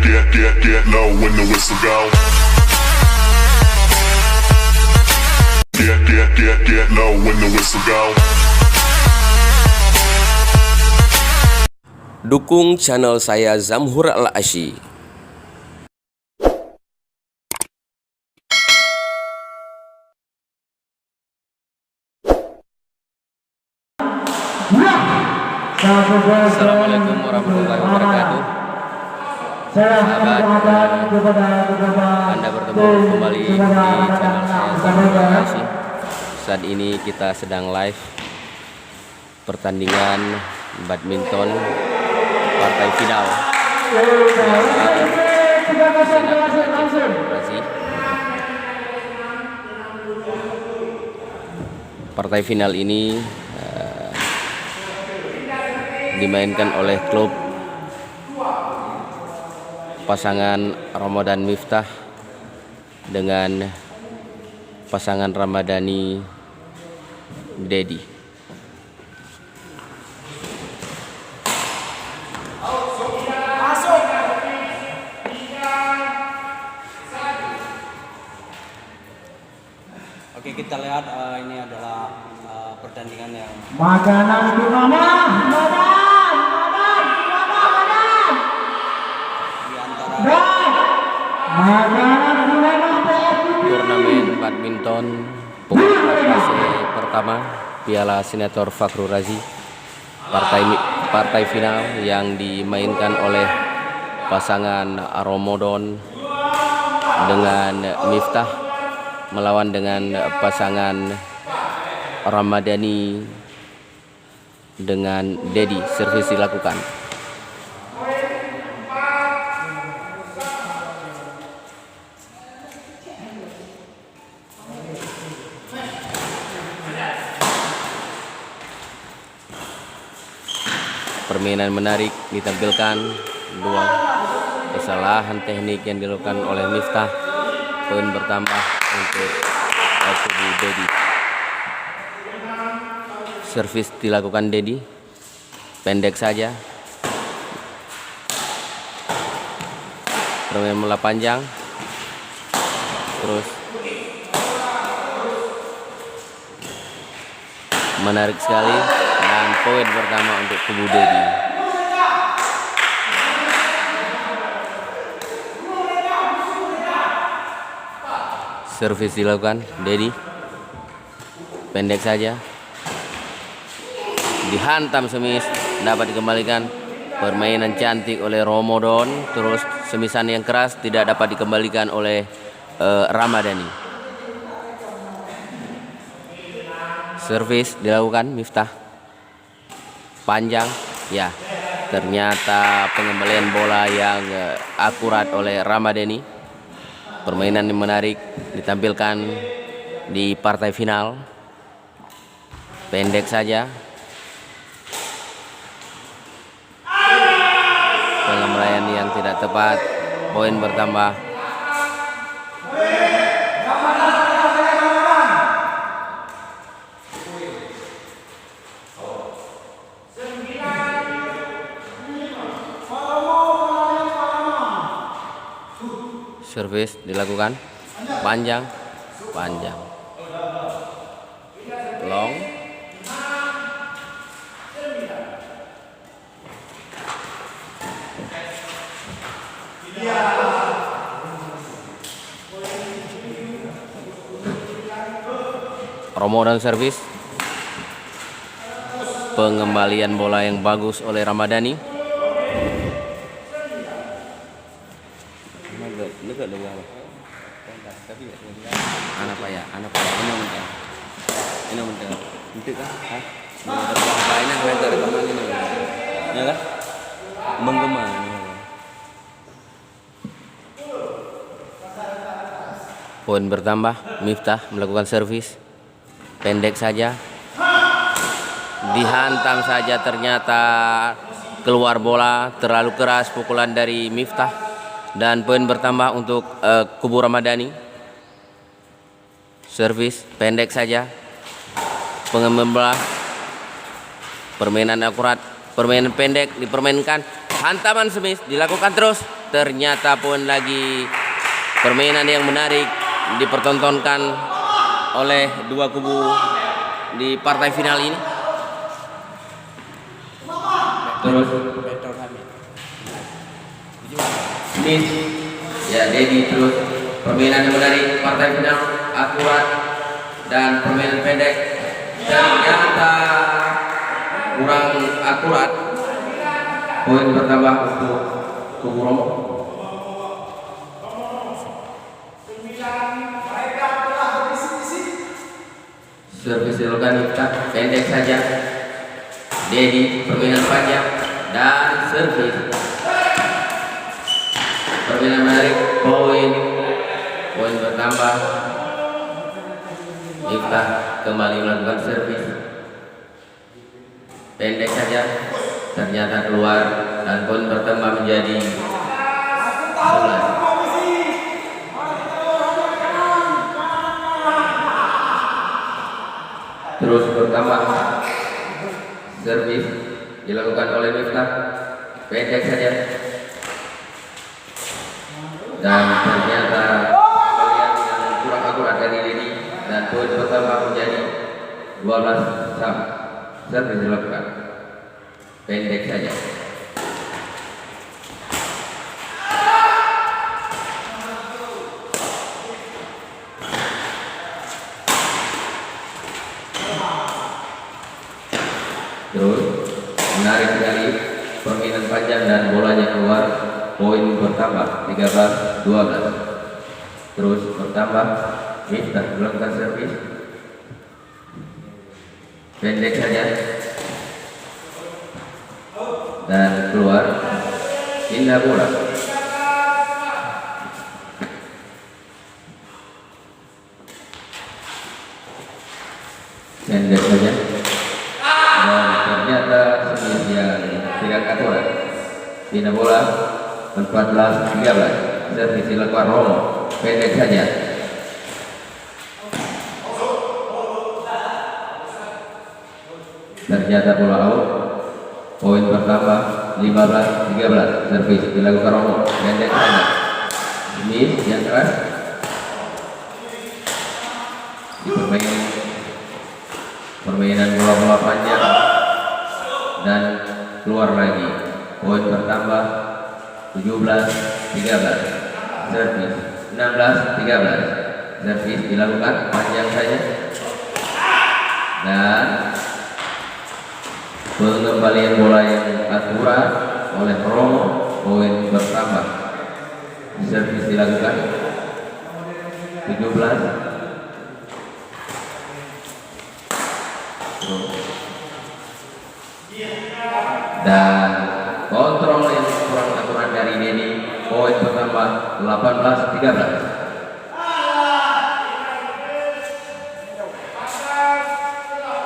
Get low when the whistle go. Get low when the whistle go. Dukung channel saya Zamhur Al-Asyi. Assalamualaikum warahmatullahi wabarakatuh. Sahabat, Anda bertemu kembali di channel saya Zamhur Al-Asyi. Saat ini kita sedang live pertandingan badminton partai final Partai final ini dimainkan oleh klub pasangan Ramadan Miftah dengan pasangan Ramadhani Dedi. Oke, kita lihat ini adalah pertandingan yang makanan Turnamen badminton fase pertama Piala Senator Fakhrul Razi, partai final yang dimainkan oleh pasangan Ramadan dengan Miftah melawan dengan pasangan Ramadhani dengan Dedi. Servis dilakukan. Permainan menarik ditampilkan, dua kesalahan teknik yang dilakukan oleh Miftah. Poin bertambah untuk kubu Dedi. Servis dilakukan Dedi, pendek saja. Permainan bola panjang, terus menarik sekali, dan poin pertama untuk kubu Dedi. Servis dilakukan Dedi, pendek saja, dihantam semis, dapat dikembalikan. Permainan cantik oleh Ramadan, terus semisan yang keras tidak dapat dikembalikan oleh Ramadhani. Servis dilakukan Miftah, panjang, ya ternyata pengembalian bola yang akurat oleh Ramadhani. Permainan yang menarik ditampilkan di partai final, pendek saja, pengembalian yang tidak tepat, poin bertambah. Servis dilakukan, panjang, long, Ramadan servis, pengembalian bola yang bagus oleh Ramadhani. Anak payah, ini mentah, nanti kan, ini mereka rekaman ini, ya kan, menggema. Poin bertambah, Miftah melakukan servis, pendek saja, dihantam saja, ternyata keluar bola, terlalu keras pukulan dari Miftah, dan poin bertambah untuk kubu Ramadhani. Servis pendek saja, pengembalian bola, permainan akurat, permainan pendek dipermainkan, hantaman semis dilakukan terus, ternyata pun lagi permainan yang menarik dipertontonkan oleh dua kubu di partai final ini. Terus Smith, ya Dedi, terus permainan yang menarik partai final akurat dan permainan pendek ternyata kurang akurat. Poin bertambah untuk kubu Romo. Servis dilakukan Miftah, pendek saja. Dedi, permainan panjang dan servis. Permainan menarik, poin bertambah. Miftah kembali melakukan servis, pendek saja, ternyata keluar dan poin bertambah menjadi 11. Terus bertambah, servis dilakukan oleh Miftah, pendek saja, dan ternyata kalian yang kurang akurat dari Dedi dan poin bertambah menjadi 12 sama. Servis dilakukan, pendek saja. Terus menarik sekali permainan panjang dan bolanya keluar, poin bertambah 13-12. Terus bertambah, Miftah melakukan servis, pendek saja dan keluar, pindah bola. Pendek saja dan ternyata Smith yang tidak akurat. Pindah bola 14-13. Servis dilakukan Romo, pendek saja. Ternyata bola out. Poin bertambah 15-13. Servis dilakukan Romo, pendek saja. Smith yang keras di permainan bola-bola panjang dan keluar lagi. Poin bertambah 17-13. Servis 16-13. Servis dilakukan panjang saja dan pengembalian bola yang akurat oleh Romo, poin bertambah. Servis dilakukan 17. Dan kontrol yang kurang akurat dari Dedi, poin bertambah 18-13.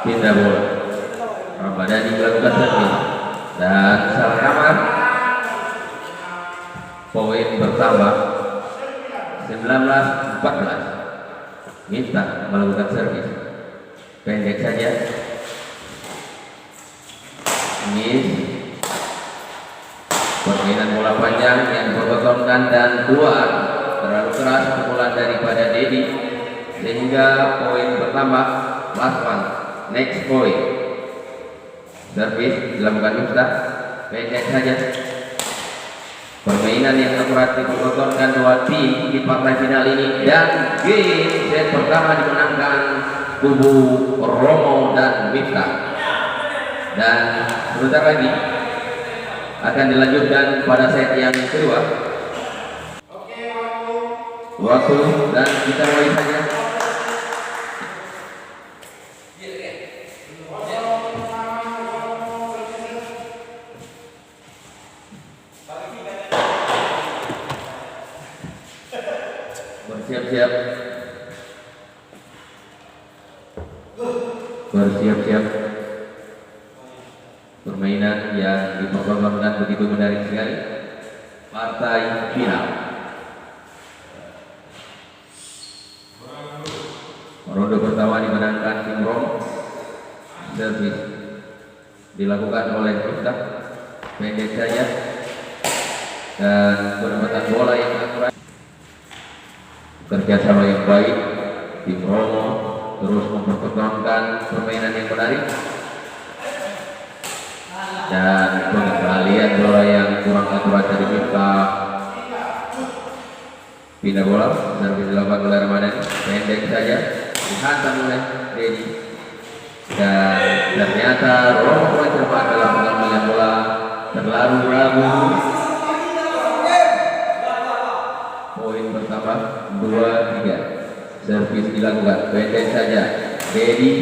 Pindah bola, Ramadhani melakukan servis dan salah kamar, poin bertambah 19-14. Miftah melakukan servis, pendek saja. Ini permainan bola panjang yang bergotongan dan keluar terlalu keras pukulan daripada Dedi sehingga poin bertambah. Last one, next point. Servis dilakukan Miftah, pendek saja. Permainan yang akurat dipergotongan dua tim di partai final ini dan game set pertama dimenangkan kubu Romo dan Miftah. Dan sebentar lagi akan dilanjutkan pada set yang kedua. Waktu dan kita mulai saja. Bersiap-siap. Bersiap-siap. Permainan yang dipertontonkan begitu menarik sekali. Partai final. Ronde pertama dimenangkan tim Romo. Servis dilakukan oleh Miftah, pendek saja. dan penempatan bola yang akurat, kerjasama yang baik. Tim Romo terus mempertahankan permainan yang menarik dan pengembalian bola yang kurang akurat dari Miftah. Pindah bola, servis dilakukan oleh Ramadhani, pendek saja, dihantam oleh Dedi, dan ternyata Romo kurang cepat dalam pengambilan bola, terlalu ragu. Poin bertambah 2-3. Servis dilakukan, pendek saja, Dedi,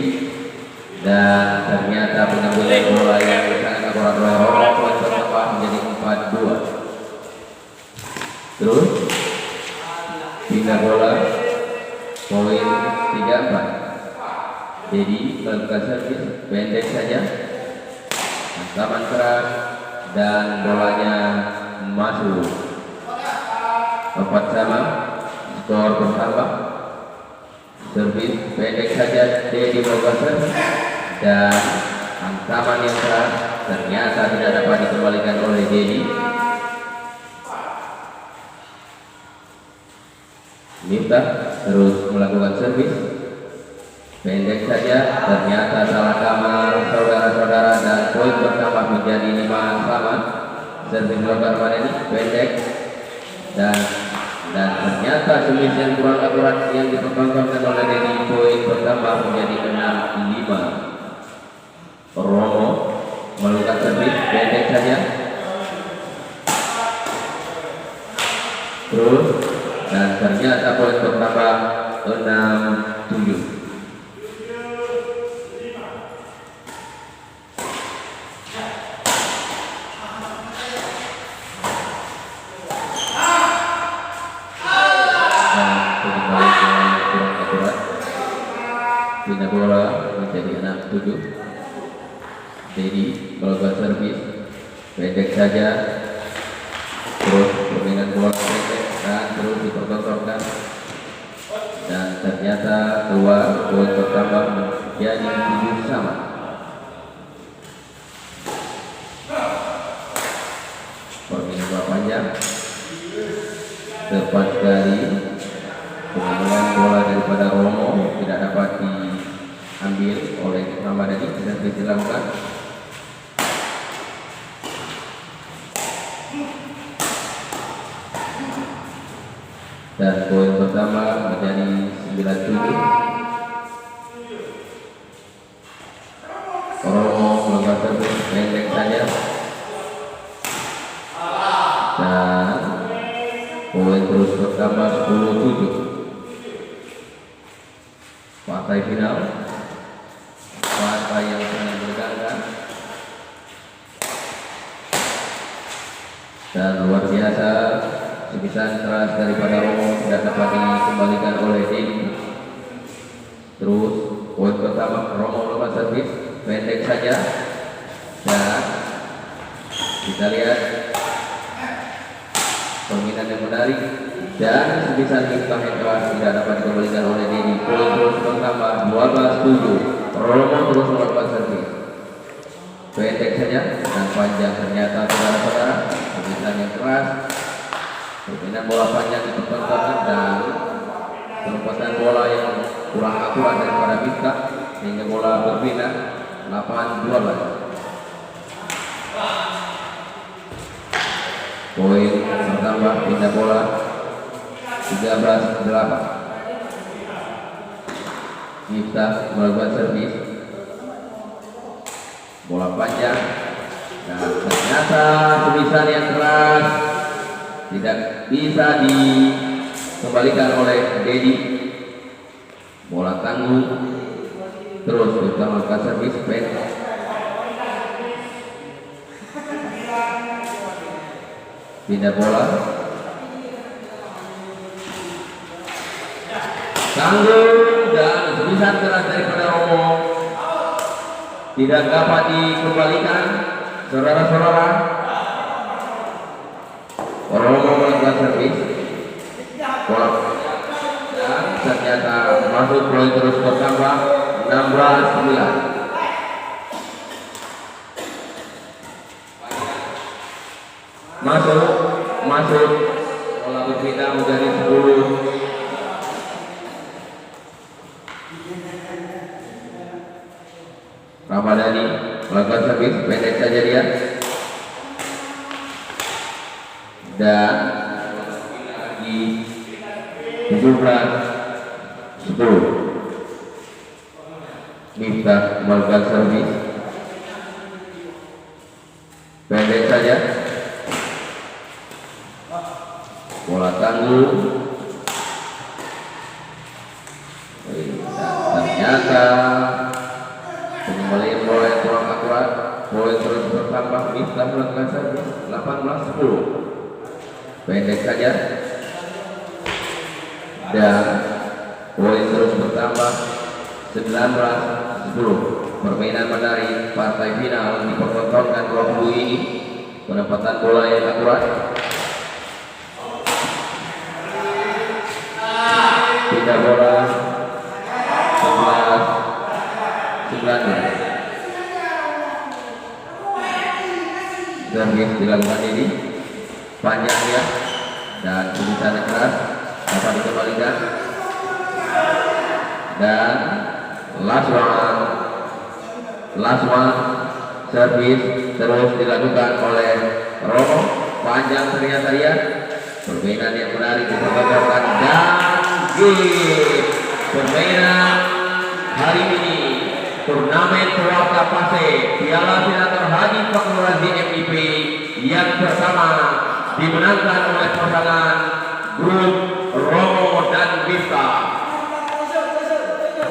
dan ternyata pengambilan bola yang sangat akurat oleh Romo. Poin bertambah menjadi 4-2. Terus pindah bola, poin 3-4. Dedi melakukan servis, pendek saja, hantaman keras, dan bolanya masuk. 4 sama, skor bertambah. Servis pendek saja, Dedi melakukan servis, dan hantaman yang keras ternyata tidak dapat dikembalikan oleh Dedi. Miftah terus melakukan servis, pendek saja, ternyata salah kamar saudara-saudara, dan poin bertambah menjadi 5 sama. Servis melakukan Ramadhani, pendek, dan ternyata servis yang kurang akurat yang dipertontonkan oleh Dedi. Poin bertambah menjadi 6-5. Romo melakukan servis, pendek saja, terus, dan ternyata poin bertambah 6-7. Pindah bola menjadi 6-7. Dedi melakukan servis, pendek saja, terus permainan bola pendek dan terus dipertontonkan, dan ternyata keluar. Poin bertambah menjadi 7 sama. Permainan bola panjang, tepat dari pengambilan bola daripada Romo tidak dapat diambil oleh Ramadhani. Servis dilakukan, dan poin pertama menjadi 9-7. Romo melakukan servis, pendek saja, dan poin terus bertambah 10-7. Partai final, partai yang sangat bergenggaman dan luar biasa. Sebisan keras daripada Romo tidak dapat dikembalikan oleh Dedi. Terus poin pertama, Romo melakukan servis, pendek saja, dan kita lihat permainan yang menarik, dan sebisan Miftah yang keras tidak dapat dikembalikan oleh Dedi. Poin terus bertambah 12-7. Romo terus melakukan servis, pendek saja dan panjang, ternyata saudara-saudara sebisan yang keras. Permainan bola panjang dipertontonkan dan penempatan bola yang kurang akurat daripada Miftah sehingga bola berpindah 8-12. Poin bertambah, pindah bola 13-8. Miftah melakukan servis, bola panjang, dan ternyata sebisan yang keras tidak bisa dikembalikan oleh Dedi. Bola tangguh, terus Miftah melakukan servis pendek, pindah bola, tangguh, dan sebisan keras daripada Romo tidak dapat dikembalikan. Saudara-saudara, Romo melakukan servis, bola dan ternyata masuk. Poin terus bertambah 16-9. bola berpindah menjadi 10. Ramadhani melakukan servis pendek saja dia, dan lagi 17-10. Miftah melakukan servis pendek saja, bola tangguh, dan ternyata pengembalian bola yang kurang akurat. Poin terus bertambah. Miftah melakukan servis 18-10 pendek saja, dan poin terus bertambah 19-10. Permainan menarik partai final dipertontonkan 20 ini. Penempatan bola yang akurat, pindah bola 11-19. Servis dilakukan ini panjang ya, dan tulisan keras dapat dikembalikan, dan last one servis terus dilakukan oleh Romo. Panjang ternyata ya. Permainan yang menarik dipertontonkan, dan permainan hari ini turnamen Purwaka Pase Piala Senator Haji Fakhrul Razi MIP yang pertama dimenangkan oleh pasangan grup Romo dan Miftah.